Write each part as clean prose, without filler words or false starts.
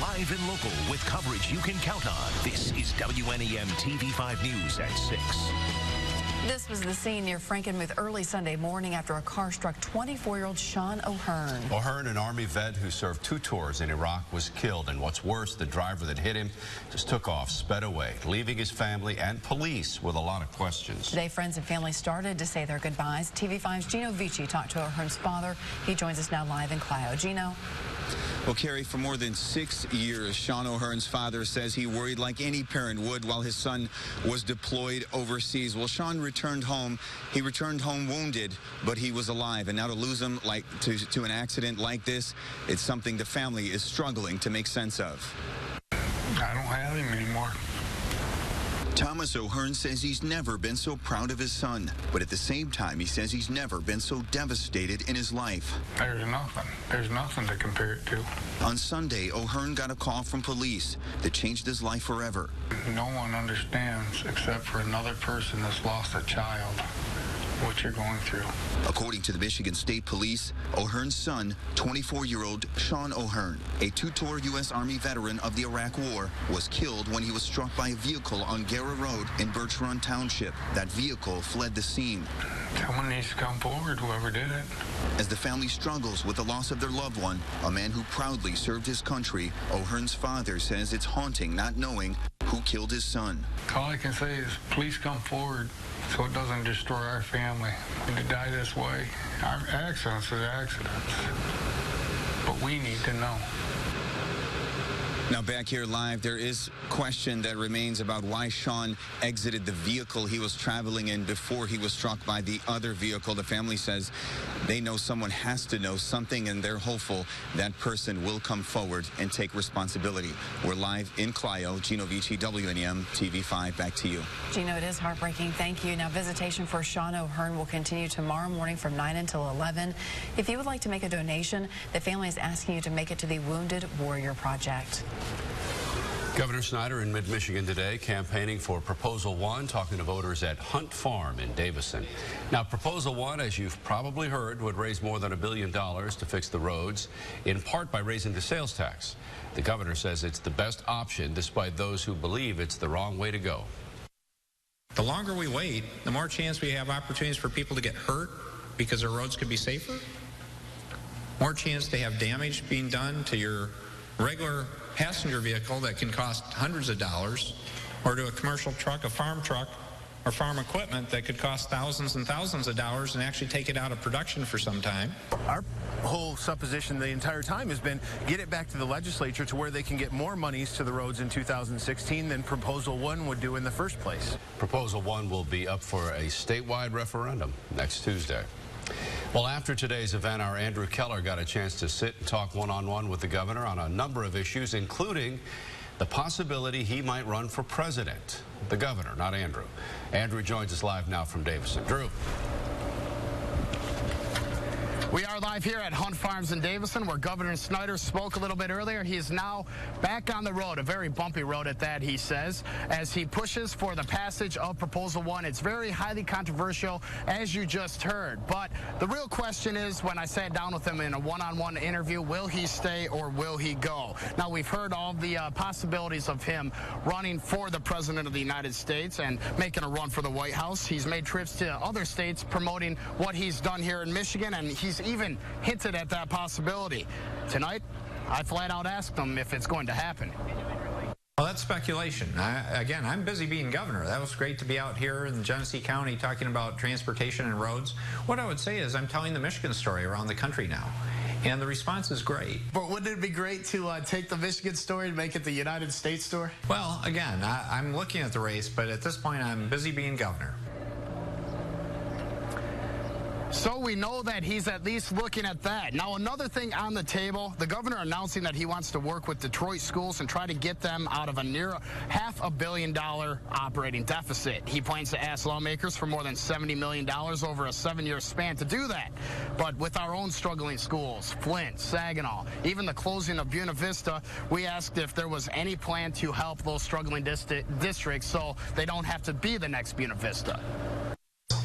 Live and local with coverage you can count on. This is WNEM TV5 News at 6. This was the scene near Frankenmuth early Sunday morning after a car struck 24-year-old Sean O'Hearn. O'Hearn, an Army vet who served 2 tours in Iraq, was killed. And what's worse, the driver that hit him just took off, sped away, leaving his family and police with a lot of questions. Today, friends and family started to say their goodbyes. TV5's Gino Vici talked to O'Hearn's father. He joins us now live in Clio. Gino. Well, Carrie, for more than 6 years, Sean O'Hearn's father says he worried like any parent would while his son was deployed overseas. Well, Sean returned home. He returned home wounded, but he was alive. And now to lose him to an accident like this, it's something the family is struggling to make sense of. I don't have him anymore. Thomas O'Hearn says he's never been so proud of his son, but at the same time, he says he's never been so devastated in his life. There's nothing. There's nothing to compare it to. On Sunday, O'Hearn got a call from police that changed his life forever. No one understands except for another person that's lost a child what you're going through. According to the Michigan State Police, O'Hearn's son, 24-year-old Sean O'Hearn, a 2-tour U.S. Army veteran of the Iraq War, was killed when he was struck by a vehicle on Guerra Road in Birch Run Township. That vehicle fled the scene. Someone needs to come forward, whoever did it. As the family struggles with the loss of their loved one, a man who proudly served his country, O'Hearn's father says it's haunting not knowing who killed his son. All I can say is please come forward so it doesn't destroy our family. And to die this way, our accidents are accidents. But we need to know. Now back here live, there is question that remains about why Sean exited the vehicle he was traveling in before he was struck by the other vehicle. The family says they know someone has to know something, and they're hopeful that person will come forward and take responsibility. We're live in Clio. Gino Vici, WNEM TV5. Back to you. Gino, it is heartbreaking. Thank you. Now, visitation for Sean O'Hearn will continue tomorrow morning from 9 until 11. If you would like to make a donation, the family is asking you to make it to the Wounded Warrior Project. Governor Snyder in mid-Michigan today campaigning for Proposal 1, talking to voters at Hunt Farm in Davison. Now, Proposal 1, as you've probably heard, would raise more than $1 billion to fix the roads, in part by raising the sales tax. The governor says it's the best option, despite those who believe it's the wrong way to go. The longer we wait, the more chance we have opportunities for people to get hurt because our roads could be safer. More chance to have damage being done to your regular passenger vehicle that can cost hundreds of dollars, or to a commercial truck, a farm truck, or farm equipment that could cost thousands and thousands of dollars and actually take it out of production for some time. Our whole supposition the entire time has been get it back to the legislature to where they can get more monies to the roads in 2016 than Proposal 1 would do in the first place. Proposal 1 will be up for a statewide referendum next Tuesday. Well, after today's event, our Andrew Keller got a chance to sit and talk one-on-one with the governor on a number of issues, including the possibility he might run for president. The governor, not Andrew. Andrew joins us live now from Davison. Drew. We are live here at Hunt Farms in Davison, where Governor Snyder spoke a little bit earlier. He is now back on the road, a very bumpy road at that, he says, as he pushes for the passage of Proposal 1. It's very highly controversial, as you just heard. But the real question is, when I sat down with him in a one-on-one interview, will he stay or will he go? Now, we've heard all the possibilities of him running for the President of the United States and making a run for the White House. He's made trips to other states promoting what he's done here in Michigan, and he's even hinted at that possibility. Tonight, I flat out asked him if it's going to happen. Well, that's speculation. Again, I'm busy being governor. That was great to be out here in Genesee County talking about transportation and roads. What I would say is I'm telling the Michigan story around the country now. And the response is great. But wouldn't it be great to take the Michigan story and make it the United States story? Well, again, I'm looking at the race, but at this point I'm busy being governor. So we know that he's at least looking at that. Now, another thing on the table, the governor announcing that he wants to work with Detroit schools and try to get them out of a near $500 million operating deficit. He plans to ask lawmakers for more than $70 million over a 7-year span to do that. But with our own struggling schools, Flint, Saginaw, even the closing of Buena Vista, we asked if there was any plan to help those struggling districts so they don't have to be the next Buena Vista.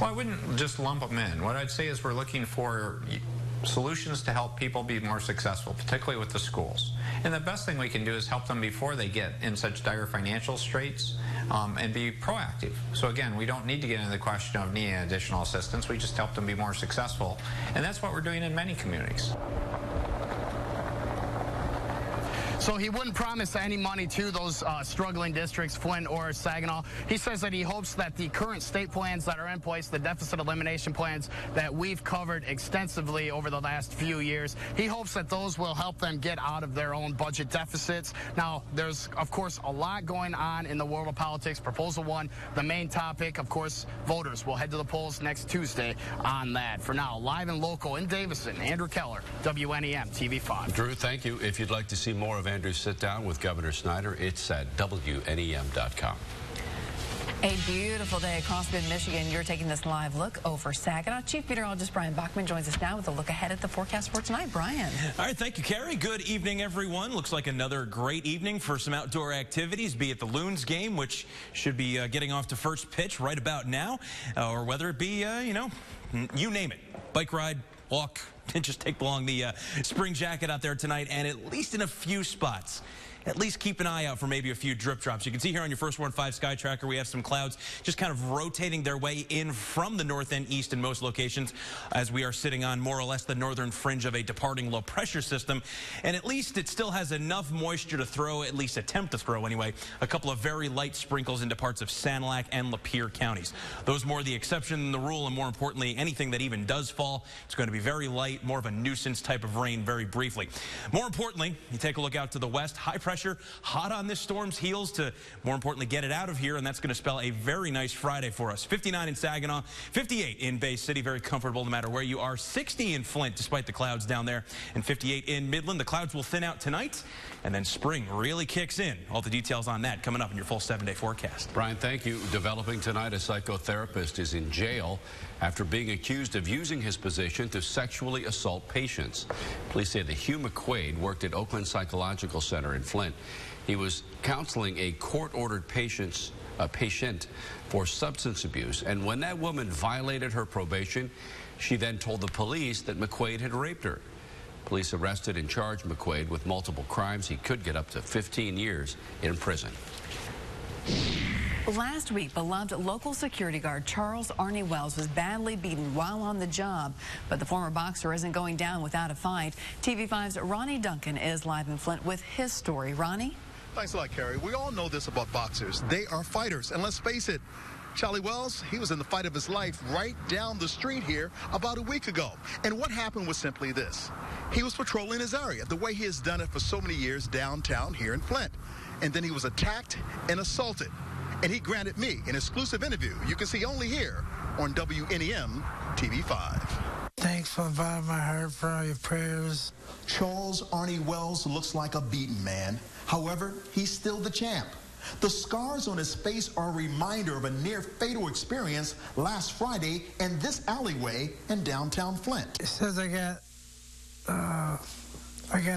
Well, I wouldn't just lump them in. What I'd say is we're looking for solutions to help people be more successful, particularly with the schools. And the best thing we can do is help them before they get in such dire financial straits, and be proactive. So again, we don't need to get into the question of needing additional assistance. We just help them be more successful. And that's what we're doing in many communities. So he wouldn't promise any money to those struggling districts, Flint or Saginaw. He says that he hopes that the current state plans that are in place, the deficit elimination plans that we've covered extensively over the last few years, he hopes that those will help them get out of their own budget deficits. Now, there's, of course, a lot going on in the world of politics. Proposal 1, the main topic, of course, voters will head to the polls next Tuesday on that. For now, live and local in Davison, Andrew Keller, WNEM TV 5. Drew, thank you. If you'd like to see more of Andrew's sit-down with Governor Snyder, it's at WNEM.com. A beautiful day across mid-Michigan. You're taking this live look over Saginaw. Chief Meteorologist Brian Bachman joins us now with a look ahead at the forecast for tonight. Brian. All right, thank you, Carrie. Good evening, everyone. Looks like another great evening for some outdoor activities, be it the Loons game, which should be getting off to first pitch right about now, or whether it be, you know, you name it, bike ride, walk, and just take along the spring jacket out there tonight, and at least in a few spots, at least keep an eye out for maybe a few drip drops. You can see here on your First Warn 5 Sky Tracker, we have some clouds just kind of rotating their way in from the north and east in most locations, as we are sitting on more or less the northern fringe of a departing low pressure system. And at least it still has enough moisture to throw, at least attempt to throw anyway, a couple of very light sprinkles into parts of Sanilac and Lapeer counties. Those more the exception than the rule, and more importantly, anything that even does fall, it's going to be very light, more of a nuisance type of rain very briefly. More importantly, you take a look out to the west, high pressure hot on this storm's heels to, more importantly, get it out of here, and that's going to spell a very nice Friday for us. 59 in Saginaw, 58 in Bay City, very comfortable no matter where you are. 60 in Flint, despite the clouds down there, and 58 in Midland. The clouds will thin out tonight, and then spring really kicks in. All the details on that coming up in your full 7-day forecast. Brian, thank you. Developing tonight, a psychotherapist is in jail after being accused of using his position to sexually assault patients. Police say that Hugh McQuaid worked at Oakland Psychological Center in Flint. He was counseling a court-ordered patient for substance abuse, and when that woman violated her probation, she then told the police that McQuaid had raped her. Police arrested and charged McQuaid with multiple crimes. He could get up to 15 years in prison. Last week, beloved local security guard Charles Arnie Wells was badly beaten while on the job, but the former boxer isn't going down without a fight. TV5's Ronnie Duncan is live in Flint with his story. Ronnie? Thanks a lot, Carrie. We all know this about boxers. They are fighters, and let's face it, Charlie Wells, he was in the fight of his life right down the street here about a week ago. And what happened was simply this. He was patrolling his area, the way he has done it for so many years downtown here in Flint. And then he was attacked and assaulted. And he granted me an exclusive interview you can see only here on WNEM TV 5. Thanks from the bottom of my heart for all your prayers. Charles Arnie Wells looks like a beaten man. However, he's still the champ. The scars on his face are a reminder of a near-fatal experience last Friday in this alleyway in downtown Flint. It says I got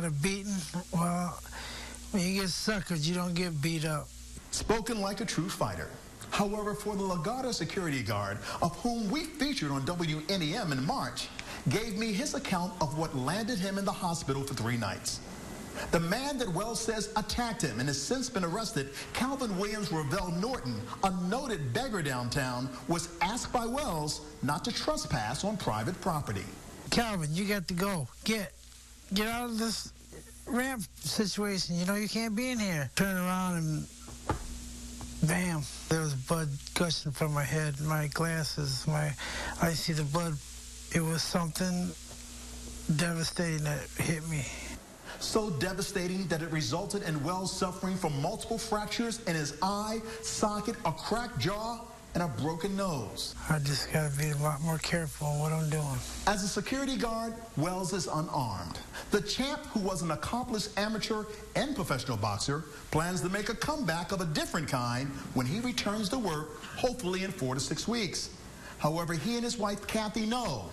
a beating. Well, when you get suckered, you don't get beat up. Spoken like a true fighter. However, for the Legato security guard, of whom we featured on WNEM in March, gave me his account of what landed him in the hospital for 3 nights. The man that Wells says attacked him and has since been arrested, Calvin Williams Ravel Norton, a noted beggar downtown, was asked by Wells not to trespass on private property. Calvin, you got to go. Get out of this ramp situation. You know you can't be in here. Turn around and bam. There was blood gushing from my head, my glasses, I see the blood. It was something devastating that hit me. So devastating that it resulted in Wells suffering from multiple fractures in his eye, socket, a cracked jaw, and a broken nose. I just gotta be a lot more careful in what I'm doing. As a security guard, Wells is unarmed. The champ, who was an accomplished amateur and professional boxer, plans to make a comeback of a different kind when he returns to work, hopefully in 4 to 6 weeks. However, he and his wife, Kathy, know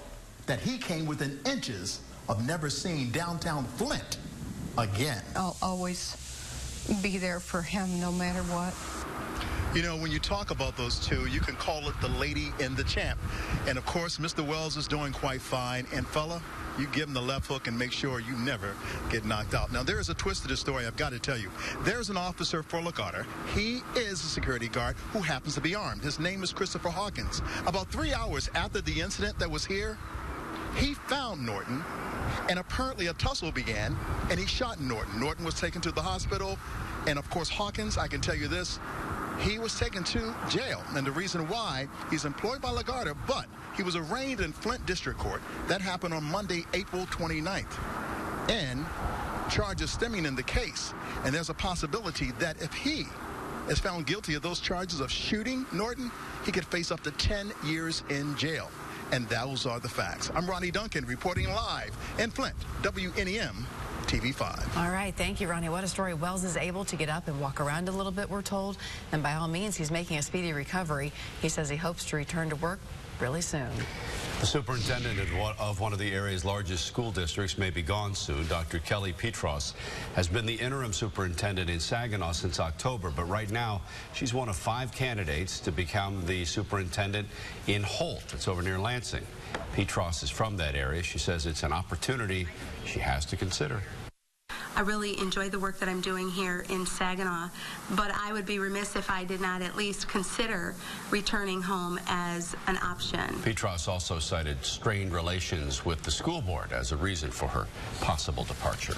that he came within inches of never seeing downtown Flint again. I'll always be there for him no matter what. You know, when you talk about those two, you can call it the lady and the champ. And of course, Mr. Wells is doing quite fine. And fella, you give him the left hook and make sure you never get knocked out. Now, there is a twist to this story I've got to tell you. There's an officer for LaGuardia. He is a security guard who happens to be armed. His name is Christopher Hawkins. About 3 hours after the incident that was here, he found Norton, and apparently a tussle began, and he shot Norton. Norton was taken to the hospital, and of course Hawkins, I can tell you this, he was taken to jail. And the reason why, he's employed by LaGuardia, but he was arraigned in Flint District Court. That happened on Monday, April 29th. And charges stemming in the case. And there's a possibility that if he is found guilty of those charges of shooting Norton, he could face up to 10 years in jail. And those are the facts. I'm Ronnie Duncan reporting live in Flint, WNEM. TV5. All right, thank you, Ronnie. What a story. Wells is able to get up and walk around a little bit, we're told, and by all means, he's making a speedy recovery. He says he hopes to return to work really soon. The superintendent of one of the area's largest school districts may be gone soon. Dr. Kelly Petros has been the interim superintendent in Saginaw since October, but right now she's one of 5 candidates to become the superintendent in Holt. It's over near Lansing. Petros is from that area. She says it's an opportunity she has to consider. I really enjoy the work that I'm doing here in Saginaw, but I would be remiss if I did not at least consider returning home as an option. Petros also cited strained relations with the school board as a reason for her possible departure.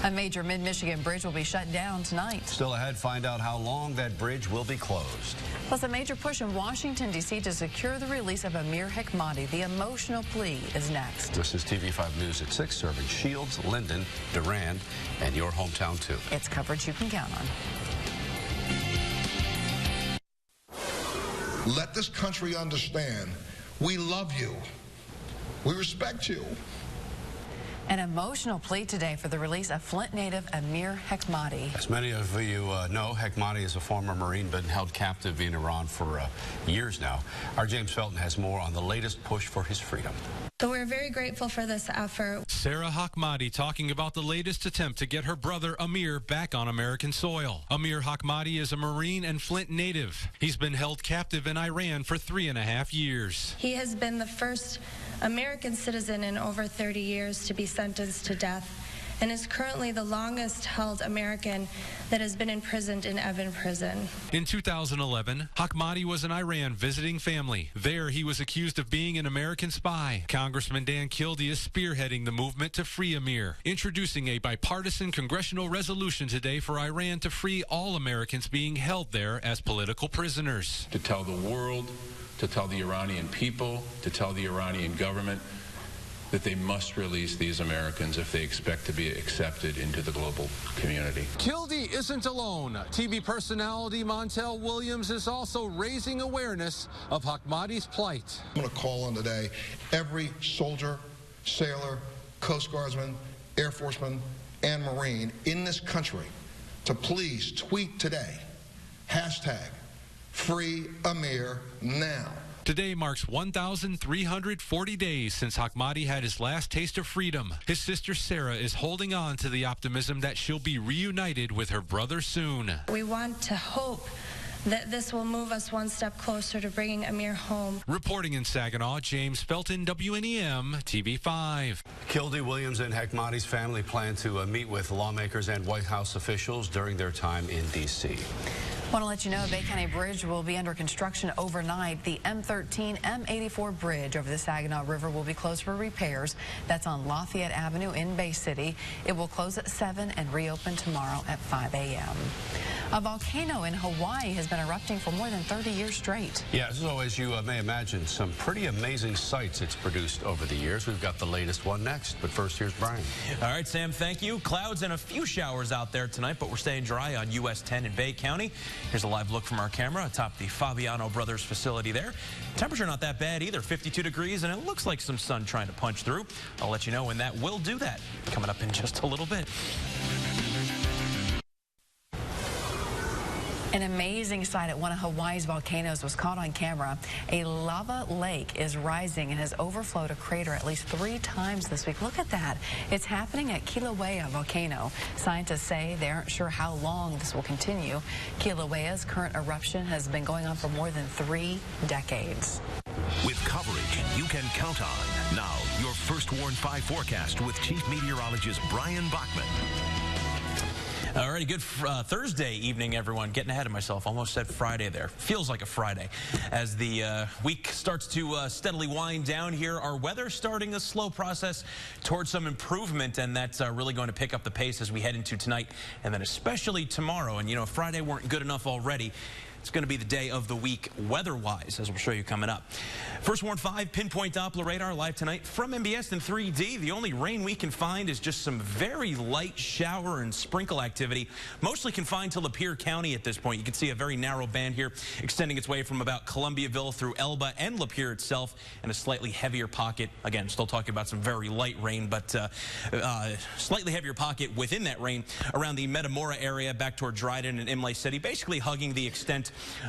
A major mid-Michigan bridge will be shut down tonight. Still ahead, find out how long that bridge will be closed. Plus, a major push in Washington, D.C. to secure the release of Amir Hekmati. The emotional plea is next. This is TV5 News at 6, serving Shields, Linden, Durand, and your hometown, too. It's coverage you can count on. Let this country understand we love you. We respect you. An emotional plea today for the release of Flint native Amir Hekmati. As many of you know, Hekmati is a former Marine been held captive in Iran for years now. Our James Felton has more on the latest push for his freedom. So we're very grateful for this effort. Sarah Hekmati talking about the latest attempt to get her brother Amir back on American soil. Amir Hekmati is a Marine and Flint native. He's been held captive in Iran for 3.5 years. He has been the first American citizen in over 30 years to be sentenced to death and is currently the longest held American that has been imprisoned in Evin Prison. In 2011, Hekmati was in Iran visiting family. There, he was accused of being an American spy. Congressman Dan Kildee is spearheading the movement to free Amir, introducing a bipartisan congressional resolution today for Iran to free all Americans being held there as political prisoners. To tell the world, to tell the Iranian people, to tell the Iranian government that they must release these Americans if they expect to be accepted into the global community. Kildee isn't alone. TV personality Montel Williams is also raising awareness of Hekmati's plight. I'm going to call on today every soldier, sailor, Coast Guardsman, Air Forceman, and Marine in this country to please tweet today, #FreeAmirNow. Today marks 1,340 days since Hekmati had his last taste of freedom. His sister Sarah is holding on to the optimism that she'll be reunited with her brother soon. We want to hope that this will move us one step closer to bringing Amir home. Reporting in Saginaw, James Felton, WNEM, TV5. Kildee, Williams, and Hekmati's family plan to meet with lawmakers and White House officials during their time in D.C. I want to let you know Bay County Bridge will be under construction overnight. The M13 M84 bridge over the Saginaw River will be closed for repairs. That's on Lafayette Avenue in Bay City. It will close at 7 and reopen tomorrow at 5 a.m. A volcano in Hawaii has been erupting for more than 30 years straight. Yeah, so as you may imagine, some pretty amazing sights it's produced over the years. We've got the latest one next, but first here's Brian. All right, Sam, thank you. Clouds and a few showers out there tonight, but we're staying dry on US 10 in Bay County. Here's a live look from our camera atop the Fabiano Brothers facility there. Temperature not that bad either, 52 degrees, and it looks like some sun trying to punch through. I'll let you know when that will do that, coming up in just a little bit. An amazing sight at one of Hawaii's volcanoes was caught on camera. A lava lake is rising and has overflowed a crater at least 3 times this week. Look at that. It's happening at Kilauea volcano. Scientists say they aren't sure how long this will continue. Kilauea's current eruption has been going on for more than 3 decades. With coverage you can count on. Now, your First Warn 5 forecast with Chief Meteorologist Brian Bachman. All right, good Thursday evening, everyone. Getting ahead of myself. Almost said Friday there. Feels like a Friday. As the week starts to steadily wind down here, our weather starting a slow process towards some improvement, and that's really going to pick up the pace as we head into tonight, and then especially tomorrow. And, you know, if Friday weren't good enough already, it's going to be the day of the week weather-wise, as we'll show you coming up. First Warn 5 pinpoint Doppler radar live tonight from MBS in 3D. The only rain we can find is just some very light shower and sprinkle activity, mostly confined to Lapeer County at this point. You can see a very narrow band here extending its way from about Columbiaville through Elba and Lapeer itself, and a slightly heavier pocket. Again, still talking about some very light rain, but slightly heavier pocket within that rain around the Metamora area back toward Dryden and Imlay City, basically hugging the extent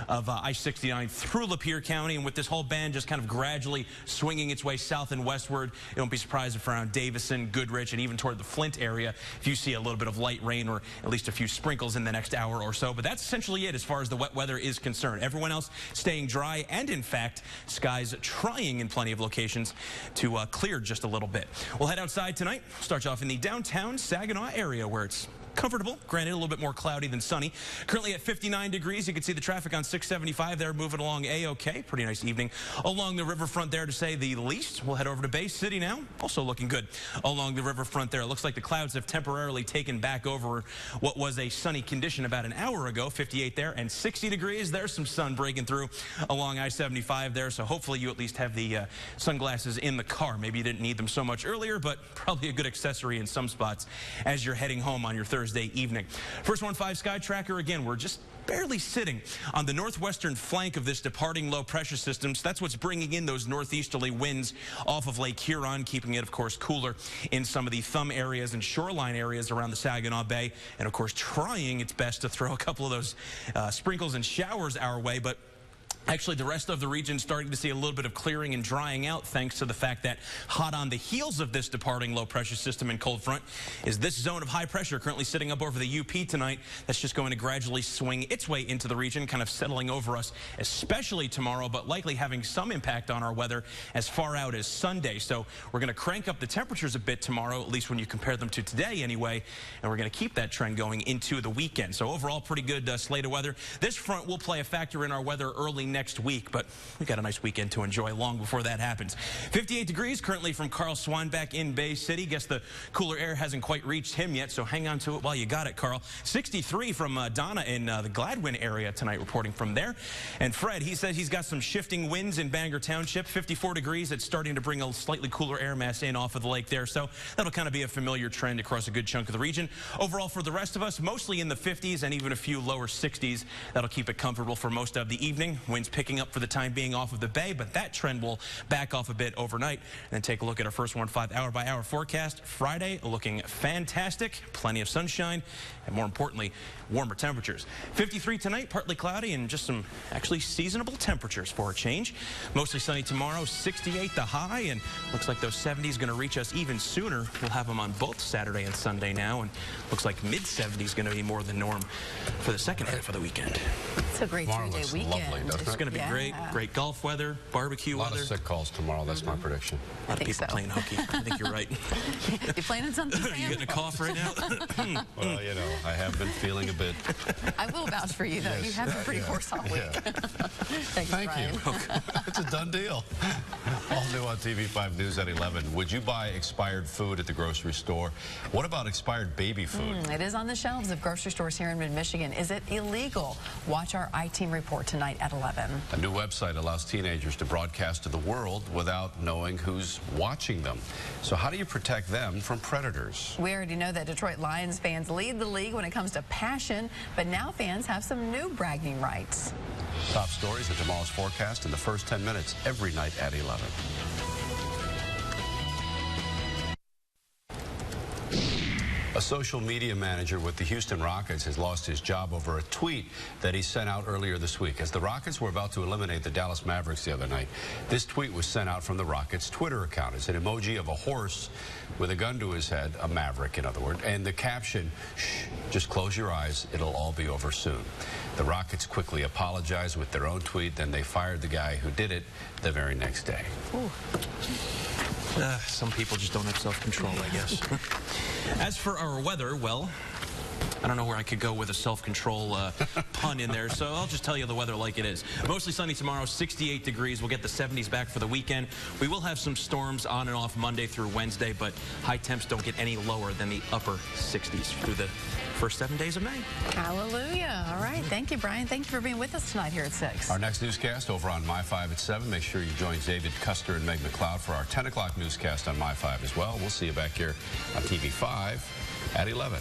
of I-69 through Lapeer County. And with this whole band just kind of gradually swinging its way south and westward, you won't be surprised if around Davison, Goodrich, and even toward the Flint area, if you see a little bit of light rain or at least a few sprinkles in the next hour or so. But that's essentially it as far as the wet weather is concerned. Everyone else staying dry, and in fact, skies trying in plenty of locations to clear just a little bit. We'll head outside tonight. Start off in the downtown Saginaw area, where it's comfortable, granted a little bit more cloudy than sunny. Currently at 59 degrees. You can see the traffic on 675 there moving along A-OK. Pretty nice evening along the riverfront there, to say the least. We'll head over to Bay City now. Also looking good along the riverfront there. It looks like the clouds have temporarily taken back over what was a sunny condition about an hour ago. 58 there and 60 degrees. There's some sun breaking through along I-75 there, so hopefully you at least have the sunglasses in the car. Maybe you didn't need them so much earlier, but probably a good accessory in some spots as you're heading home on your Thursday evening. First Warn 5 Sky Tracker, again, we're just barely sitting on the northwestern flank of this departing low pressure system. So that's what's bringing in those northeasterly winds off of Lake Huron, keeping it, of course, cooler in some of the thumb areas and shoreline areas around the Saginaw Bay, and of course trying its best to throw a couple of those sprinkles and showers our way. But actually, the rest of the region starting to see a little bit of clearing and drying out, thanks to the fact that hot on the heels of this departing low pressure system and cold front is this zone of high pressure currently sitting up over the UP tonight. That's just going to gradually swing its way into the region, kind of settling over us, especially tomorrow, but likely having some impact on our weather as far out as Sunday. So we're going to crank up the temperatures a bit tomorrow, at least when you compare them to today anyway, and we're going to keep that trend going into the weekend. So overall, pretty good slate of weather. This front will play a factor in our weather early next week, but we've got a nice weekend to enjoy long before that happens. 58 degrees currently from Carl Swanbeck in Bay City. Guess the cooler air hasn't quite reached him yet, so hang on to it while you got it, Carl. 63 from Donna in the Gladwin area tonight, reporting from there. And Fred, he says he's got some shifting winds in Bangor Township. 54 degrees. It's starting to bring a slightly cooler air mass in off of the lake there, so that'll kind of be a familiar trend across a good chunk of the region. Overall, for the rest of us, mostly in the 50s and even a few lower 60s. That'll keep it comfortable for most of the evening. Winds picking up for the time being off of the bay, but that trend will back off a bit overnight. And then take a look at our First Warn 5 hour-by-hour forecast. Friday looking fantastic, plenty of sunshine, and more importantly, warmer temperatures. 53 tonight, partly cloudy, and just some actually seasonable temperatures for a change. Mostly sunny tomorrow, 68 the high, and looks like those 70s going to reach us even sooner. We'll have them on both Saturday and Sunday now, and looks like mid-70s going to be more than norm for the second half of the weekend. It's a great three-day weekend. Lovely, doesn't it? It's going to be great. Great golf weather, barbecue weather. A lot of sick calls tomorrow. That's my prediction. A lot of people playing hooky. I think you're right. You playing on something, Sam? You getting a cough right now? Well, you know, I have been feeling a bit. I will vouch for you, though. Yes. You have been pretty hoarse all week. Thank you. It's a done deal. All new on TV5 News at 11. Would you buy expired food at the grocery store? What about expired baby food? It is on the shelves of grocery stores here in mid-Michigan. Is it illegal? Watch our I-Team report tonight at 11. A new website allows teenagers to broadcast to the world without knowing who's watching them. So how do you protect them from predators? We already know that Detroit Lions fans lead the league when it comes to passion, but now fans have some new bragging rights. Top stories in tomorrow's forecast in the first 10 minutes every night at 11. A A social media manager with the Houston Rockets has lost his job over a tweet that he sent out earlier this week. As the Rockets were about to eliminate the Dallas Mavericks the other night, this tweet was sent out from the Rockets' Twitter account. It's an emoji of a horse with a gun to his head, a maverick in other words, and the caption, "Shh, just close your eyes, it'll all be over soon." The Rockets quickly apologized with their own tweet, then they fired the guy who did it the very next day. Some people just don't have self-control, I guess. As for our weather, well, I don't know where I could go with a self-control pun in there, so I'll just tell you the weather like it is. Mostly sunny tomorrow, 68 degrees. We'll get the 70s back for the weekend. We will have some storms on and off Monday through Wednesday, but high temps don't get any lower than the upper 60s through the first 7 days of May. Hallelujah. All right. Thank you, Brian. Thank you for being with us tonight here at 6. Our next newscast over on My 5 at 7. Make sure you join David Custer and Meg McLeod for our 10 o'clock newscast on My 5 as well. We'll see you back here on TV5 at 11.